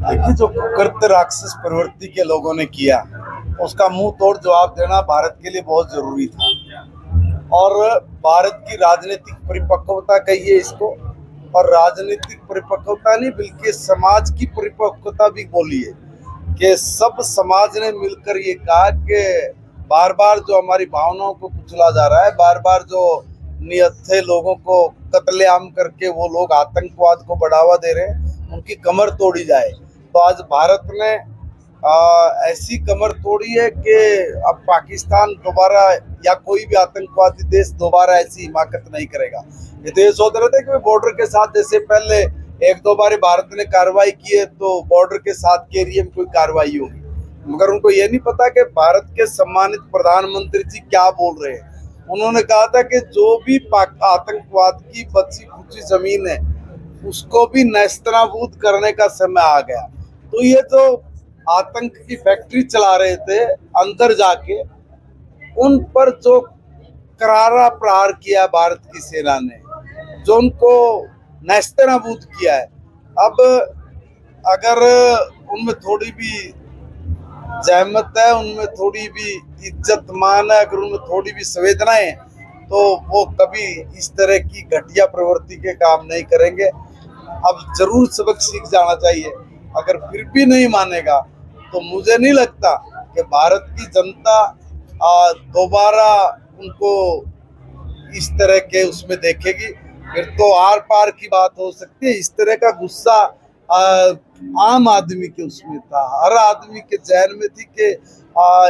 देखिए, जो कुकृत्य राक्षस प्रवृत्ति के लोगों ने किया उसका मुंह तोड़ जवाब देना भारत के लिए बहुत जरूरी था। और भारत की राजनीतिक परिपक्वता कहिए इसको, और राजनीतिक परिपक्वता नहीं बल्कि समाज की परिपक्वता भी बोलिए कि सब समाज ने मिलकर ये कहा कि बार बार जो हमारी भावनाओं को कुचला जा रहा है, बार बार जो निहत्थे लोगों को कत्लेआम करके वो लोग आतंकवाद को बढ़ावा दे रहे हैं, उनकी कमर तोड़ी जाए। तो आज भारत ने ऐसी कमर तोड़ी है कि अब पाकिस्तान दोबारा या कोई भी आतंकवादी देश दोबारा ऐसी हिमाकत नहीं करेगा। ये तो ये सोच रहे थे कि बॉर्डर के साथ जैसे पहले एक दो बार भारत ने कार्रवाई की है तो बॉर्डर के साथ के एरिया में कोई कार्रवाई होगी, मगर उनको ये नहीं पता कि भारत के सम्मानित प्रधानमंत्री जी क्या बोल रहे हैं। उन्होंने कहा था कि जो भी आतंकवाद की बची खुची जमीन है उसको भी नेस्तनाबूद करने का समय आ गया। तो ये जो आतंक की फैक्ट्री चला रहे थे अंदर जाके, उन पर जो करारा प्रहार किया भारत की सेना ने, जो उनको नेस्तनाबूद किया है। अब अगर उनमें थोड़ी भी जहमत है, उनमें थोड़ी भी इज्जत मान है, अगर उनमें थोड़ी भी संवेदनाएं हैं, तो वो कभी इस तरह की घटिया प्रवृत्ति के काम नहीं करेंगे। अब जरूर सबक सीख जाना चाहिए। अगर फिर भी नहीं मानेगा तो मुझे नहीं लगता कि भारत की जनता दोबारा उनको इस तरह के उसमें देखेगी। फिर तो आर पार की बात हो सकती है। इस तरह का गुस्सा आम आदमी के उसमें था, हर आदमी के जहन में थी कि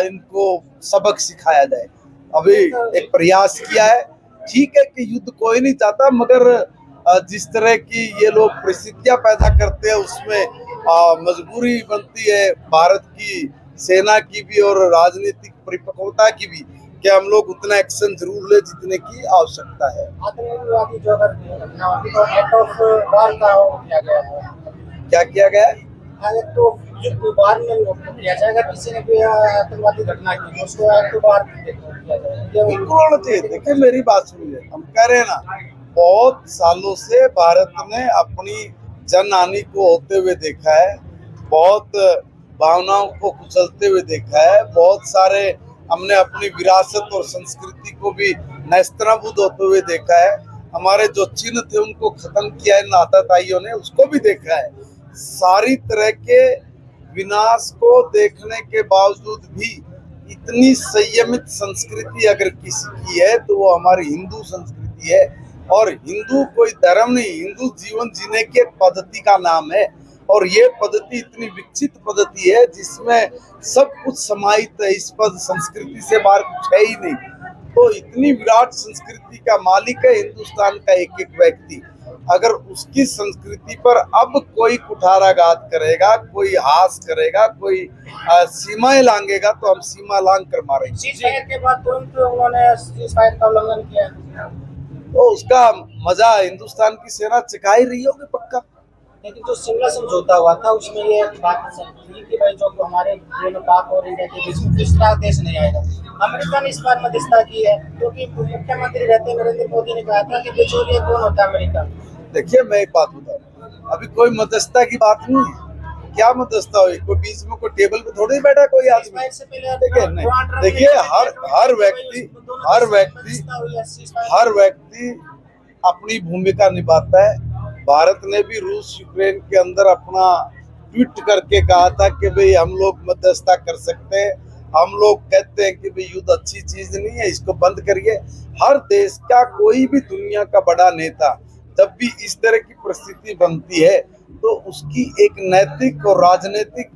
इनको सबक सिखाया जाए। अभी एक प्रयास किया है, ठीक है कि युद्ध कोई नहीं चाहता, मगर जिस तरह की ये लोग परिस्थितियां पैदा करते हैं उसमें मजबूरी बनती है भारत की सेना की भी और राजनीतिक परिपक्वता की भी कि हम लोग उतना एक्शन जरूर ले जितने की आवश्यकता है। आतंकवादी जो अगर घटना होती तो एक्ट ऑफ वार का किया गया है। क्या किया गया है? तो वार में किया जाएगा, किसी ने भी आतंकवादी घटना की उसको एक्ट ऑफ वार किया जाएगा। बिल्कुल होना चाहिए। देखिए, मेरी बात सुनिए, हम कह रहे हैं ना, बहुत सालों से भारत ने अपनी जन हानि को होते हुए देखा है, बहुत भावनाओं को कुचलते हुए देखा है, बहुत सारे हमने अपनी विरासत और संस्कृति को भी नेस्तनाबूद होते हुए देखा है। हमारे जो चिन्ह थे उनको खत्म किया है इन आतताइयों ने, उसको भी देखा है। सारी तरह के विनाश को देखने के बावजूद भी इतनी संयमित संस्कृति अगर किसी की है तो वो हमारी हिंदू संस्कृति है। और हिंदू कोई धर्म नहीं, हिंदू जीवन जीने के पद्धति का नाम है। और ये पद्धति इतनी विकसित पद्धति है जिसमें सब कुछ समाहित है, इस पद संस्कृति से बाहर कुछ है ही नहीं। तो इतनी विराट संस्कृति का मालिक है हिंदुस्तान का एक एक व्यक्ति। अगर उसकी संस्कृति पर अब कोई कुठाराघात करेगा, कोई हास करेगा, कोई सीमाएं लांघेगा तो हम सीमा लांघ कर मारेंगे। सीज़फायर के बाद तुरंत उन्होंने सीज़फायर का उल्लंघन किया, तो उसका मजा हिंदुस्तान की सेना चखा ही रही होगी पक्का। लेकिन जो शिमला समझौता हुआ था उसमें ये बात थी कि भाई जो हमारे दोनों पाक और इंडिया के बीच में तीसरा देश नहीं आएगा। अमेरिका ने इस बार मध्यस्थता की है, क्योंकि मुख्यमंत्री रहते नरेंद्र मोदी ने कहा था कि बिचौलिया कौन होता है अमेरिका। देखिए, मैं एक बात बताऊं, अभी कोई मध्यस्थता की बात नहीं है। क्या मध्यस्थता हुई? कोई बीच में कोई टेबल पे थोड़ी बैठा कोई आदमी। देखिए नहीं, देखिए हर व्यक्ति अपनी भूमिका निभाता है। भारत ने भी रूस यूक्रेन के अंदर अपना ट्वीट करके कहा था कि भाई हम लोग मध्यस्थता कर सकते हैं। हम लोग कहते हैं कि भाई युद्ध अच्छी चीज नहीं है, इसको बंद करिए। हर देश का कोई भी दुनिया का बड़ा नेता जब भी इस तरह की परिस्थिति बनती है तो उसकी एक नैतिक और राजनीतिक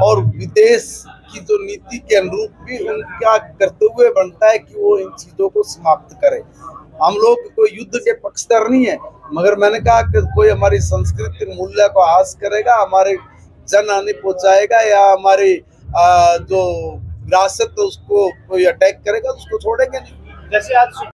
और विदेश की जो नीति के अनुरूप भी उनका कर्तव्य बनता है कि वो इन चीजों को समाप्त करे। हम लोग कोई युद्ध के पक्षधर नहीं है, मगर मैंने कहा कि कोई हमारी संस्कृति मूल्य को हास करेगा, हमारे जन हानि पहुंचाएगा या हमारी जो विरासत उसको कोई अटैक करेगा तो उसको छोड़ेंगे नहीं। जैसे आज